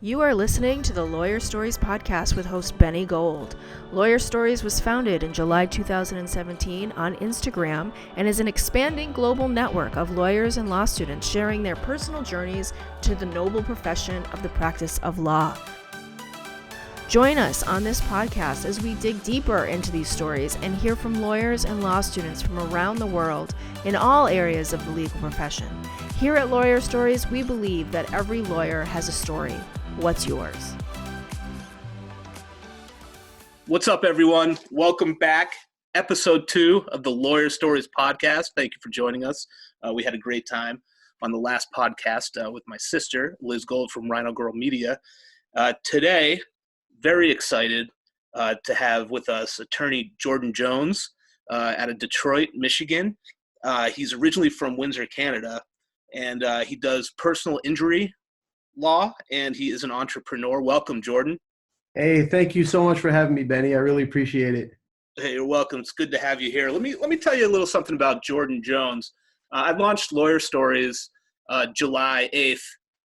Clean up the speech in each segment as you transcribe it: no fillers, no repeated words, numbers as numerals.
You are listening to the Lawyer Stories podcast with host Benny Gold. Lawyer Stories was founded in July 2017 on Instagram and is an expanding global network of lawyers and law students sharing their personal journeys to the noble profession of the practice of law. Join us on this podcast as we dig deeper into these stories and hear from lawyers and law students from around the world in all areas of the legal profession. Here at Lawyer Stories, we believe that every lawyer has a story. What's yours? What's up, everyone? Welcome back. Episode 2 of the Lawyer Stories podcast. Thank you for joining us. We had a great time on the last podcast with my sister, Liz Gold from Rhino Girl Media. Today, very excited to have with us attorney Jordan Jones out of Detroit, Michigan. He's originally from Windsor, Canada, and he does personal injury law, and he is an entrepreneur. Welcome, Jordan. Hey, thank you so much for having me, Benny. I really appreciate it. Hey, you're welcome. It's good to have you here. Let me tell you a little something about Jordan Jones. I launched Lawyer Stories July 8th,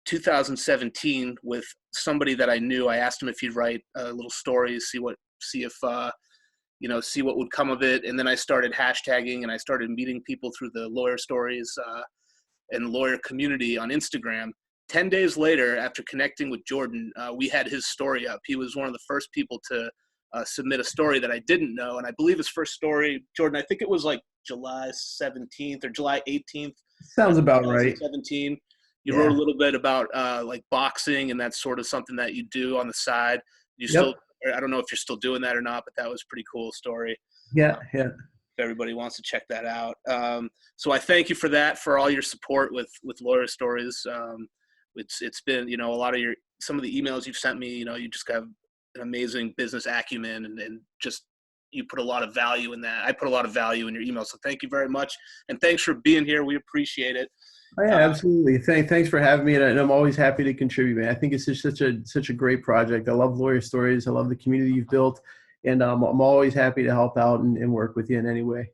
2017 with somebody that I knew. I asked him if he'd write little stories, see what would come of it. And then I started hashtagging and I started meeting people through the Lawyer Stories and lawyer community on Instagram. 10 days later, after connecting with Jordan, we had his story up. He was one of the first people to submit a story that I didn't know. And I believe his first story, Jordan, I think it was like July 17th or July 18th. Sounds about right. 2017. You wrote a little bit about like boxing, and that's sort of something that you do on the side. I don't know if you're still doing that or not, but that was a pretty cool story. Yeah. If everybody wants to check that out. So I thank you for that, for all your support with Lawyer Stories. It's been, some of the emails you've sent me, you just have an amazing business acumen and just, you put a lot of value in that. I put a lot of value in your email. So thank you very much. And thanks for being here. We appreciate it. Oh, yeah, absolutely. Thanks for having me. And I'm always happy to contribute, man. I think it's just such a great project. I love Lawyer Stories. I love the community you've built. And I'm always happy to help out and work with you in any way.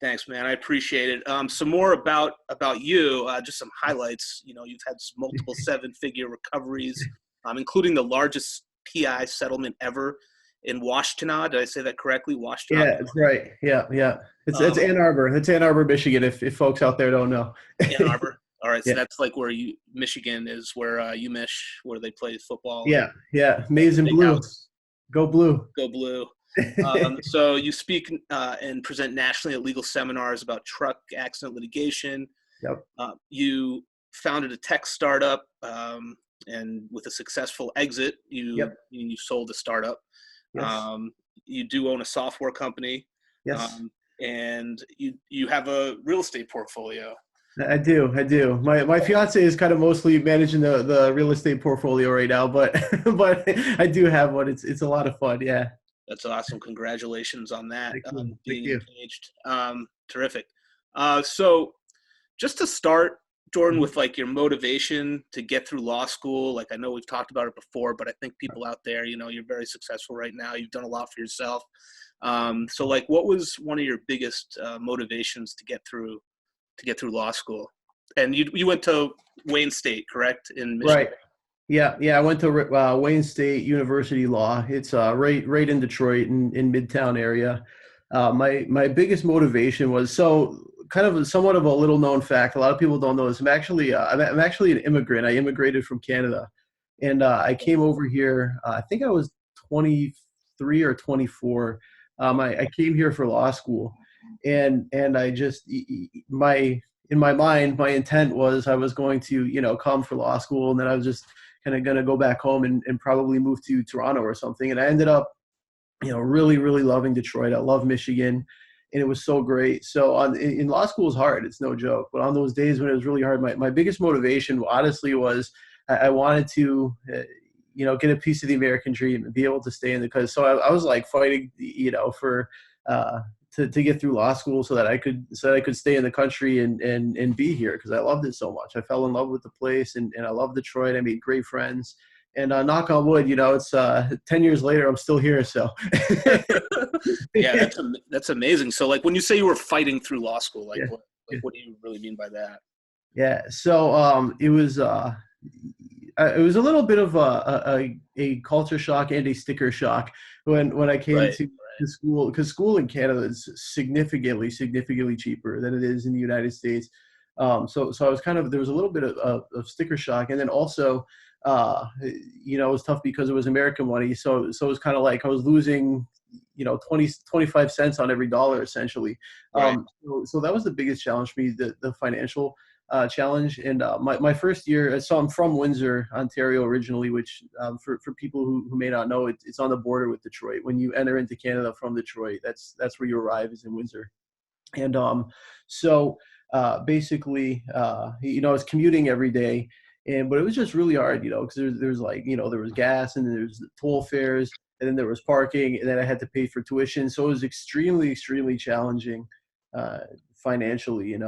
Thanks, man. I appreciate it. Some more about you, just some highlights. You've had multiple 7-figure recoveries, including the largest PI settlement ever in Washtenaw. Did I say that correctly? Washtenaw. Yeah, that's right. Yeah. It's Ann Arbor. It's Ann Arbor, Michigan, if folks out there don't know. Ann Arbor. All right. So that's like where Michigan is, where where they play football. Yeah. Maize and Blue. House. Go Blue. Go Blue. So you speak and present nationally at legal seminars about truck accident litigation. Yep. You founded a tech startup, and with a successful exit, you sold the startup. Yes. You do own a software company. Yes. And you have a real estate portfolio. I do. My fiance is kind of mostly managing the real estate portfolio right now, but I do have one. It's a lot of fun. Yeah. That's awesome. Congratulations on that. Being engaged. Terrific. So just to start, Jordan, with like your motivation to get through law school, like I know we've talked about it before, but I think people out there, you're very successful right now. You've done a lot for yourself. So like, what was one of your biggest motivations to get through law school? And you went to Wayne State, correct? In Michigan. Right. Yeah. I went to Wayne State University Law. It's right in Detroit in Midtown area. My biggest motivation was, so kind of somewhat of a little known fact. A lot of people don't know this. I'm actually an immigrant. I immigrated from Canada, and I came over here. I think I was 23 or 24. I came here for law school, and I just in my mind, my intent was I was going to come for law school, and then I was just kind of going to go back home and probably move to Toronto or something. And I ended up, really, really loving Detroit. I love Michigan, and it was so great. So in law school is hard. It's no joke. But on those days when it was really hard, my biggest motivation, honestly, was I wanted to, get a piece of the American dream and be able to stay in because so I was like fighting, for to get through law school so that I could stay in the country and be here because I loved it so much. I fell in love with the place and I love Detroit. I made great friends. And knock on wood, it's 10 years later, I'm still here. So yeah, that's amazing. So like when you say you were fighting through law school, what do you really mean by that? Yeah. So it was it was a little bit of a culture shock and a sticker shock when I came Right. to school, because school in Canada is significantly cheaper than it is in the United States. So I was there was a little bit of sticker shock, and then also, it was tough because it was American money. So it was kind of like I was losing, 25 cents on every dollar essentially. Right. So that was the biggest challenge for me, the financial challenge. And my first year, so I'm from Windsor, Ontario originally, which for people who may not know, it's on the border with Detroit. When you enter into Canada from Detroit, that's where you arrive, is in Windsor. And so basically, I was commuting every day, but it was just really hard, because there's there was gas, and then there's toll fares, and then there was parking, and then I had to pay for tuition. So it was extremely challenging financially, and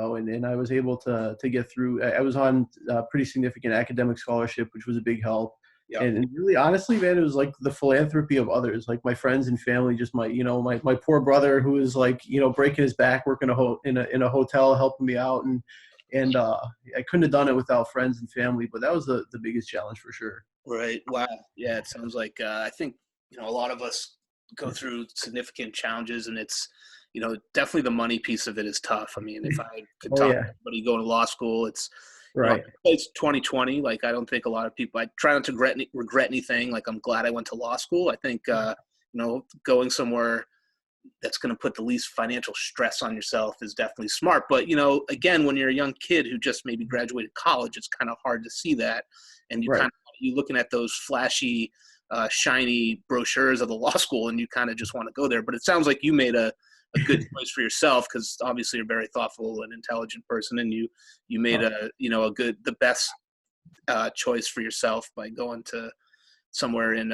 I was able to get through. I was on a pretty significant academic scholarship, which was a big help. Yeah. And really, honestly, man, it was like the philanthropy of others, like my friends and family. Just my poor brother, who was breaking his back, working in a hotel, helping me out, and I couldn't have done it without friends and family. But that was the biggest challenge for sure. Right. Wow. Yeah. It sounds like I think a lot of us go through significant challenges, and it's definitely the money piece of it is tough. I mean, if I could talk to anybody going to law school, it's right. It's 2020. Like, I don't think a lot of people. I try not to regret anything. Like, I'm glad I went to law school. I think going somewhere that's going to put the least financial stress on yourself is definitely smart. But again, when you're a young kid who just maybe graduated college, it's kind of hard to see that, and you looking at those flashy, shiny brochures of the law school, and you kind of just want to go there. But it sounds like you made a good choice for yourself, because obviously you're a very thoughtful and intelligent person, and you made the best choice for yourself by going to somewhere in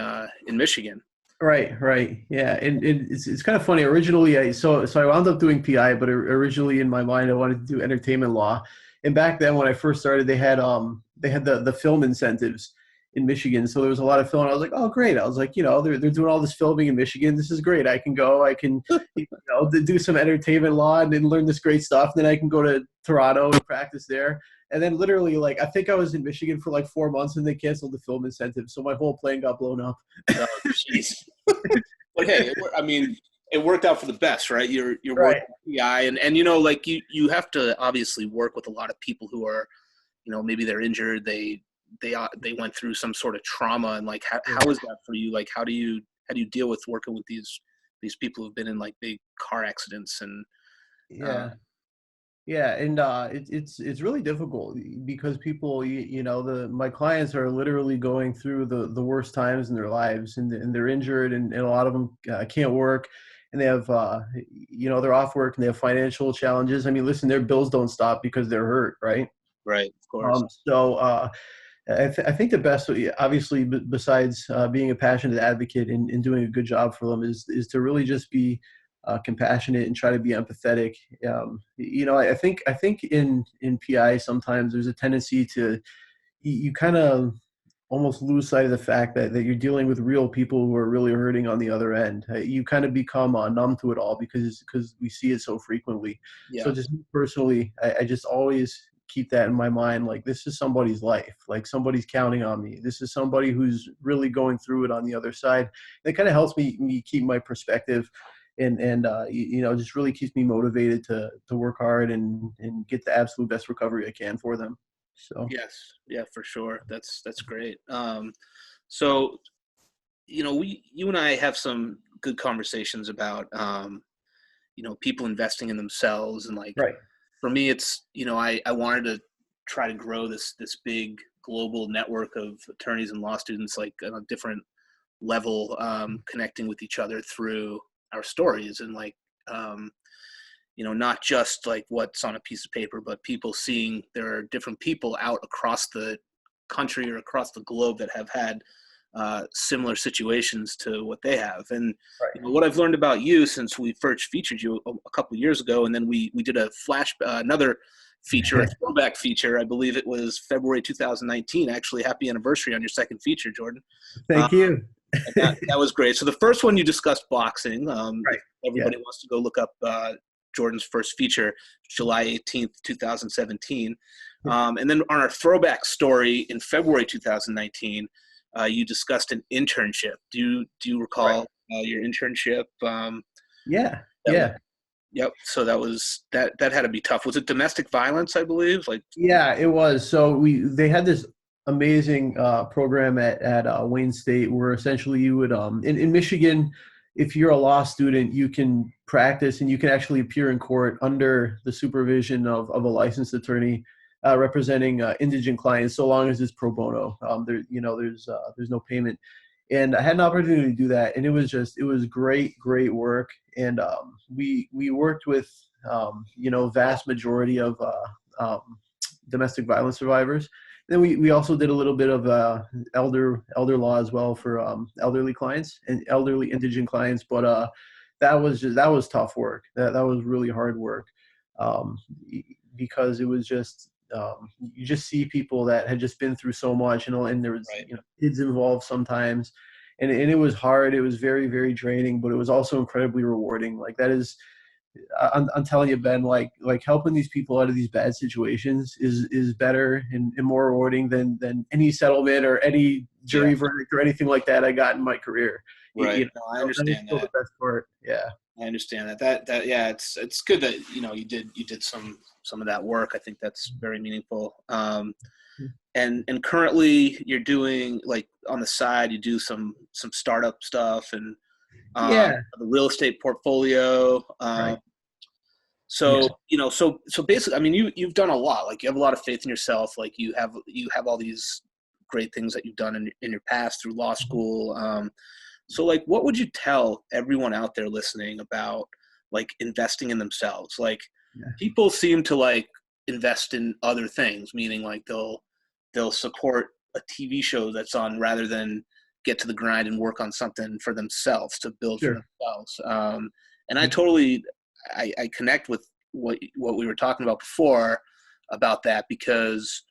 Michigan. Right. Yeah. And it's kind of funny. Originally, I wound up doing PI, but originally in my mind, I wanted to do entertainment law. And back then when I first started, they had the film incentives in Michigan. So there was a lot of film. I was like, oh, great. I was like, they're doing all this filming in Michigan. This is great. I can go, I can, do some entertainment law and then learn this great stuff. Then I can go to Toronto and practice there. And then literally, I think I was in Michigan for 4 months, and they canceled the film incentive. So my whole plan got blown up. Oh, jeez. But hey, it worked out for the best, right? You're right. Working PI, and you have to obviously work with a lot of people who are, maybe they're injured, they went through some sort of trauma, and how is that for you? How do you deal with working with these people who've been in big car accidents and Yeah, and it's really difficult because people, my clients are literally going through the worst times in their lives, and they're injured, and a lot of them can't work, and they have they're off work, and they have financial challenges. I mean, listen, their bills don't stop because they're hurt, right? Right, of course. I think the best, obviously, besides being a passionate advocate and doing a good job for them, is to really just be compassionate and try to be empathetic. I think in PI sometimes there's a tendency to you kind of almost lose sight of the fact that you're dealing with real people who are really hurting on the other end. You kind of become numb to it all because we see it so frequently. Yeah. So just personally, I just always keep that in my mind. This is somebody's life. Somebody's counting on me. This is somebody who's really going through it on the other side. It kind of helps me keep my perspective. And just really keeps me motivated to work hard and get the absolute best recovery I can for them. So yes, yeah, for sure. That's great. So you and I have some good conversations about people investing in themselves, and right. For me, it's I wanted to try to grow this big global network of attorneys and law students, on a different level, connecting with each other through our stories, and not just what's on a piece of paper, but people seeing there are different people out across the country or across the globe that have had similar situations to what they have. And right. What I've learned about you since we first featured you a couple of years ago, and then we did another feature, a throwback feature. I believe it was February 2019. Actually, happy anniversary on your second feature, Jordan. Thank you. that was great. So the first one, you discussed boxing. Right. Everybody wants to go look up Jordan's first feature, July 18th, 2017. And then on our throwback story in February 2019, you discussed an internship. Do you recall your internship? Yeah. Yep. So that had to be tough. Was it domestic violence, I believe? Yeah, it was. So they had this amazing program at Wayne State where essentially you would in Michigan, if you're a law student, you can practice and you can actually appear in court under the supervision of a licensed attorney representing indigent clients, so long as it's pro bono. There's no payment. And I had an opportunity to do that, and it was great work. And we worked with vast majority of domestic violence survivors. Then we also did a little bit of elder law as well for elderly clients and elderly indigent clients. But that was tough work. That was really hard work because it was just you just see people that had just been through so much, and there was kids involved sometimes, and it was hard. It was very, very draining, but it was also incredibly rewarding. Like that is. I'm telling you, Ben, like helping these people out of these bad situations is better and more rewarding than any settlement or any jury verdict or anything like that I got in my career. Right. No, I understand that. The best part. Yeah. I understand that. It's good that you did some of that work. I think that's very meaningful. And currently you're doing on the side you do some startup stuff and the real estate portfolio. Right. So basically, I mean, you've done a lot. You have a lot of faith in yourself. You have all these great things that you've done in your past through law school. So what would you tell everyone out there listening about investing in themselves? People seem to invest in other things, meaning they'll support a TV show that's on rather than get to the grind and work on something for themselves to build for themselves. And I connect with what we were talking about before about that because,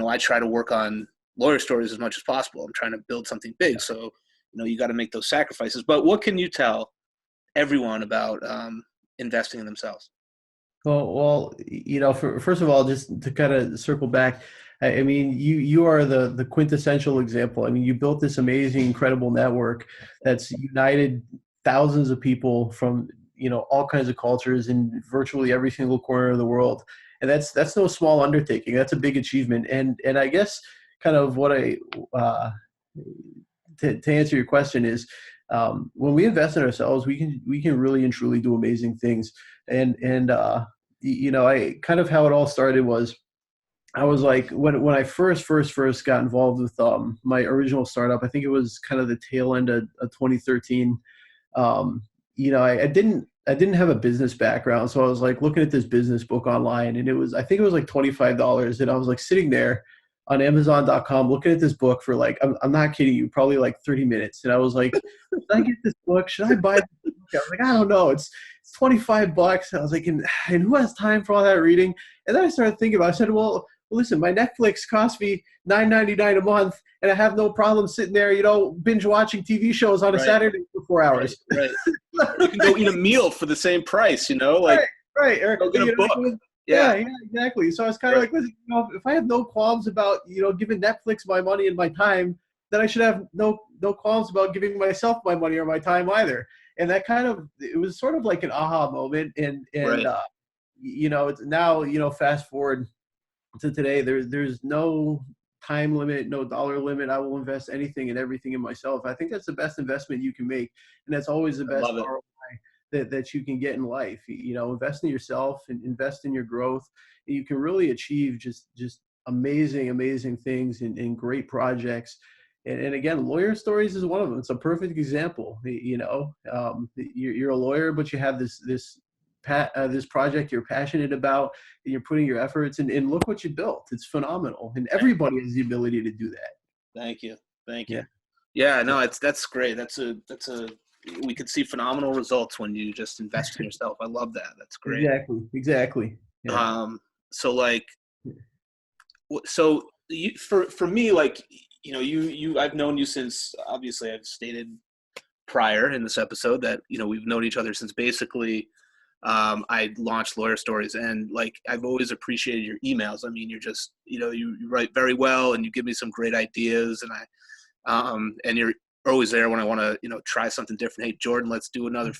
I try to work on lawyer stories as much as possible. I'm trying to build something big. So, you got to make those sacrifices. But what can you tell everyone about investing in themselves? Well, first of all, just to kind of circle back, I mean, you are the quintessential example. I mean, you built this amazing, incredible network that's united thousands of people from, all kinds of cultures in virtually every single corner of the world. And that's no small undertaking. That's a big achievement. And I guess kind of what to answer your question is, when we invest in ourselves, we can really and truly do amazing things. And I kind of how it all started was, I was when I first got involved with my original startup, I think it was kind of the tail end of 2013. I didn't have a business background, so I was looking at this business book online, and I think it was $25, and I was sitting there on Amazon.com looking at this book for I'm not kidding you, probably 30 minutes, and I was like, should I get this book? Should I buy this book? I was I don't know. It's $25. I was and who has time for all that reading? And then I started thinking about it. I said, well, listen, my Netflix costs me $9.99 a month, and I have no problem sitting there, binge watching TV shows on a Saturday for 4 hours. Right. You can go eat a meal for the same price, Right. Or, go get a book. Yeah, exactly. So I was kind of listen, if I have no qualms about, giving Netflix my money and my time, then I should have no qualms about giving myself my money or my time either. And that it was sort of an aha moment. And it's now, fast forward to today, there's no time limit, no dollar limit. I will invest anything and everything in myself. I think that's the best investment you can make. And that's always the best ROI that you can get in life. Invest in yourself and invest in your growth. And you can really achieve just amazing things and great projects. And again, lawyer stories is one of them. It's a perfect example. You're a lawyer, but you have this project you're passionate about, and you're putting your efforts and look what you built. It's phenomenal, and everybody has the ability to do that. Thank you. Yeah, no, that's great. We could see phenomenal results when you just invest in yourself. I love that. That's great. Exactly. Yeah. So for me, I've known you since, obviously I've stated prior in this episode that, we've known each other since basically I launched Lawyer Stories, and like I've always appreciated your emails. I mean, you're just, you write very well, and you give me some great ideas, and and you're always there when I want to, try something different. Hey, Jordan, let's do another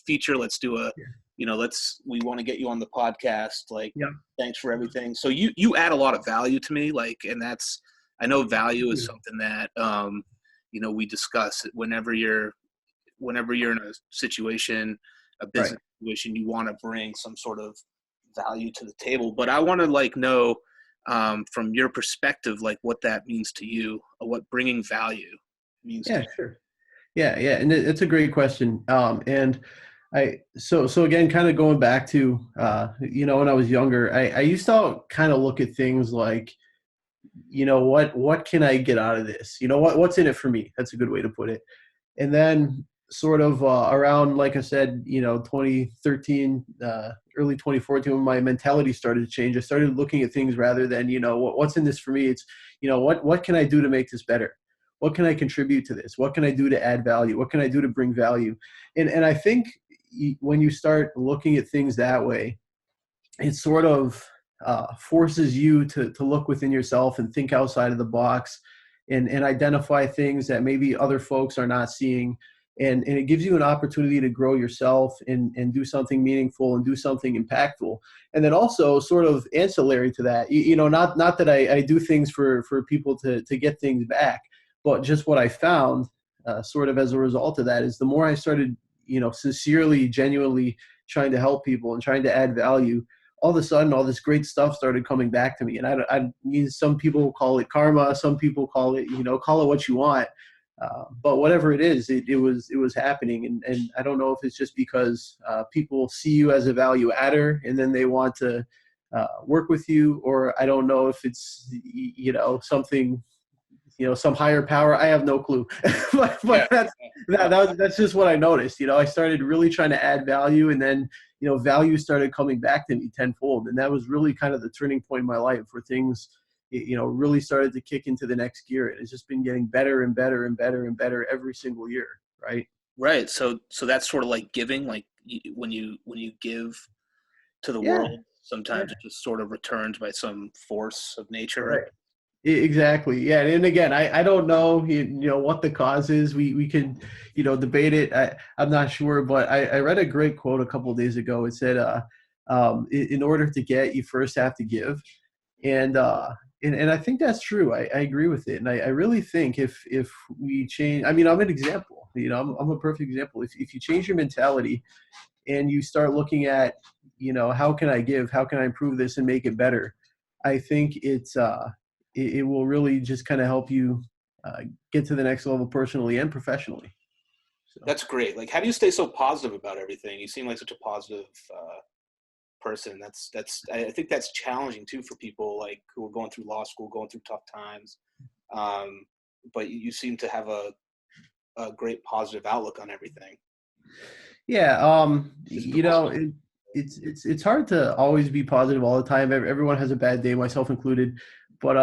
feature. Let's do we want to get you on the podcast. Like, Yeah. Thanks for everything. So you add a lot of value to me. Like, and I know value is something that, we discuss whenever you're in a situation, a business situation, you want to bring some sort of value to the table. But I want to know from your perspective, like what that means to you, or what bringing value means to you. Sure. Yeah. And it's a great question. And so again, kind of going back to, when I was younger, I used to kind of look at things like, what can I get out of this? What's in it for me? That's a good way to put it. And then sort of around, like I said, 2013, early 2014, when my mentality started to change, I started looking at things rather than, what's in this for me? It's, what can I do to make this better? What can I contribute to this? What can I do to add value? What can I do to bring value? And I think when you start looking at things that way, it sort of forces you to look within yourself and think outside of the box and identify things that maybe other folks are not seeing. And it gives you an opportunity to grow yourself and do something meaningful and do something impactful. And then also sort of ancillary to that, not that I do things for people to get things back, but just what I found sort of as a result of that is the more I started, sincerely, genuinely trying to help people and trying to add value, all of a sudden, all this great stuff started coming back to me. And I mean, some people call it karma, some people call it, call it what you want. But whatever it is, it was happening. And I don't know if it's just because people see you as a value adder and then they want to work with you, or I don't know if it's, something, some higher power. I have no clue. but that's just what I noticed. I started really trying to add value, and then, value started coming back to me tenfold. And that was really kind of the turning point in my life where things, really started to kick into the next gear. And it's just been getting better and better and better and better every single year. Right. Right. So that's sort of like giving, like when you give to the world, sometimes it just sort of returns by some force of nature. Right. Exactly. Yeah. And again, I don't know, what the cause is. We can, debate it. I'm not sure, but I read a great quote a couple of days ago. It said, in order to get, you first have to give. And I think that's true. I agree with it. And I really think if we change, I mean, I'm an example, I'm a perfect example. If you change your mentality and you start looking at, how can I give, how can I improve this and make it better? I think it will really just kind of help you get to the next level personally and professionally. So. That's great. Like, how do you stay so positive about everything? You seem like such a positive person. I think that's challenging too for people like who are going through law school, going through tough times. But you seem to have a great positive outlook on everything. Yeah. It's hard to always be positive all the time. Everyone has a bad day, myself included. But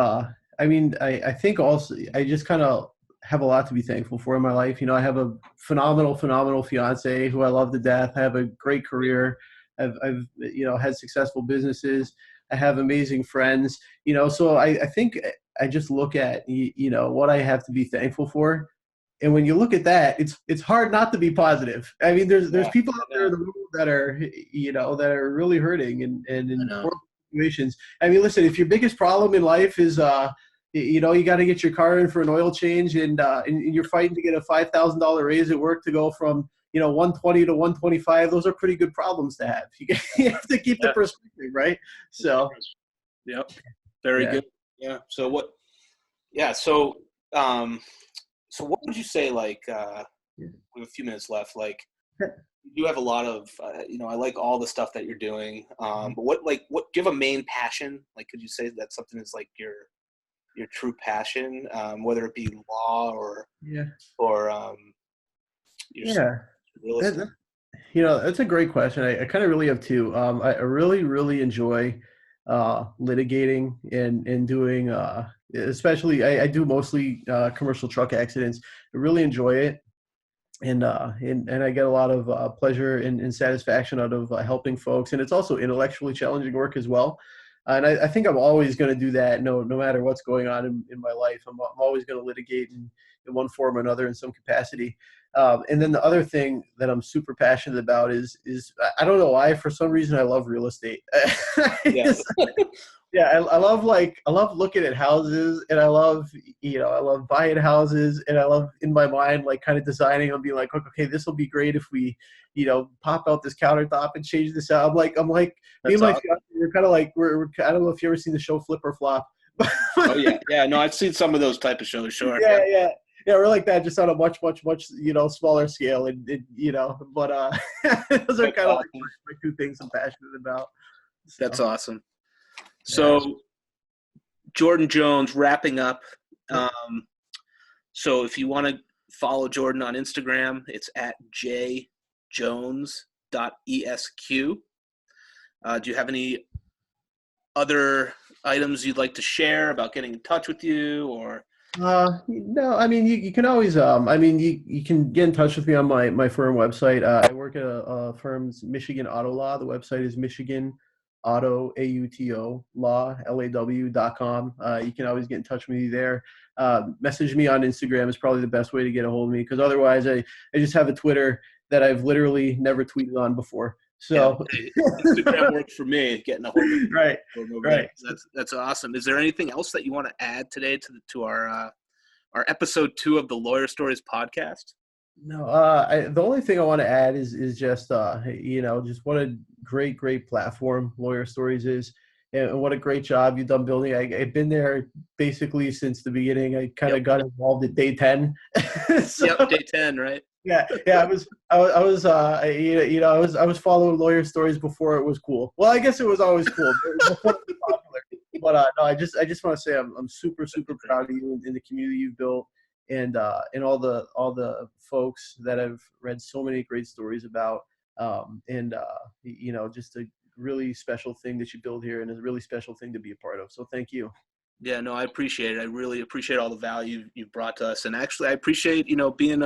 I mean, I think also I just kind of have a lot to be thankful for in my life. I have a phenomenal fiance who I love to death. I have a great career. I've had successful businesses. I have amazing friends. So I think I just look at what I have to be thankful for. And when you look at that, it's hard not to be positive. I mean, there's people out there in the world that are that are really hurting and in horrible situations. I mean, listen, if your biggest problem in life is you got to get your car in for an oil change and you're fighting to get a $5,000 raise at work to go from 120 to 125, those are pretty good problems to have. You have to keep the perspective, right? So, yep, very good. Yeah. So what? Yeah. So so what would you say? Like, we have a few minutes left. Like, you have a lot of, I like all the stuff that you're doing. But what do you have a main passion? Like, could you say that something is like your true passion, whether it be law or real estate? That's a great question. I kind of really have two. I really, really enjoy litigating and doing, especially I do mostly commercial truck accidents. I really enjoy it. and I get a lot of pleasure and satisfaction out of helping folks. And it's also intellectually challenging work as well. And I think I'm always going to do that, no matter what's going on in my life. I'm always going to litigate in one form or another in some capacity. And then the other thing that I'm super passionate about is I don't know why, for some reason I love real estate. Yeah. Yeah, I love looking at houses, and I love buying houses, and I love in my mind like kind of designing and being like, okay, this will be great if we, pop out this countertop and change this out. I'm like me and my fiance, we're kind of like we're I don't know if you ever seen the show Flip or Flop. Oh yeah, no, I've seen some of those type of shows, sure. Yeah, we're like that, just on a much smaller scale, and but those are kind of like my two things I'm passionate about. So. That's awesome. So, Jordan Jones, wrapping up. So if you want to follow Jordan on Instagram, it's at jjones.esq. Do you have any other items you'd like to share about getting in touch with you, or? No, I mean, you can always, you can get in touch with me on my firm website. I work at a firm's Michigan Auto Law. The website is Michigan Auto, AUTO, law, LAW.com. You can always get in touch with me there. Message me on Instagram is probably the best way to get a hold of me, because otherwise I just have a Twitter that I've literally never tweeted on before. So Instagram works for me, getting a hold of me. Right. That's awesome. Is there anything else that you want to add today to our episode 2 of the Lawyer Stories podcast? No, the only thing I want to add is just just what a great platform Lawyer Stories is, and what a great job you've done building. I've been there basically since the beginning. I kind of got involved at day 10. Yep, day 10, right? Yeah. I was following Lawyer Stories before it was cool. Well, I guess it was always cool before it was popular. But no, I just want to say I'm super super proud of you and the community you've built. And all the folks that I've read so many great stories about, just a really special thing that you build here, and a really special thing to be a part of. So thank you. Yeah, no, I appreciate it. I really appreciate all the value you've brought to us, and actually, I appreciate being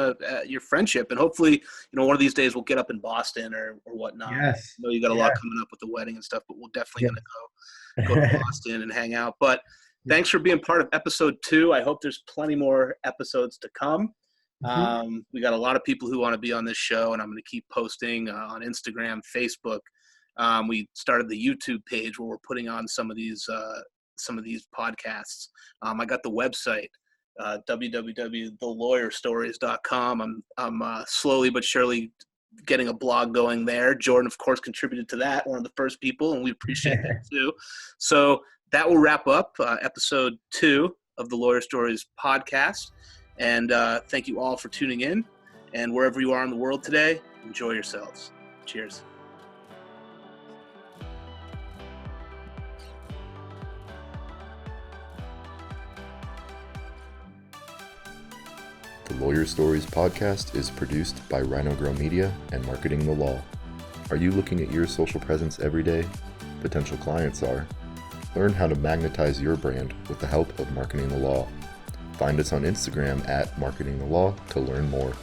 your friendship, and hopefully, one of these days we'll get up in Boston or whatnot. Yes. I know you got a lot coming up with the wedding and stuff, but we're definitely gonna go to Boston and hang out. But thanks for being part of episode 2. I hope there's plenty more episodes to come. Mm-hmm. We got a lot of people who want to be on this show, and I'm going to keep posting on Instagram, Facebook. We started the YouTube page where we're putting on some of these podcasts. I got the website, www.thelawyerstories.com. I'm slowly but surely getting a blog going there. Jordan, of course, contributed to that, one of the first people, and we appreciate that too. So that will wrap up episode 2 of the Lawyer Stories podcast. And thank you all for tuning in. And wherever you are in the world today, enjoy yourselves. Cheers. The Lawyer Stories podcast is produced by Rhino Grow Media and Marketing the Law. Are you looking at your social presence every day? Potential clients are. Learn how to magnetize your brand with the help of Marketing the Law. Find us on Instagram at Marketing the Law to learn more.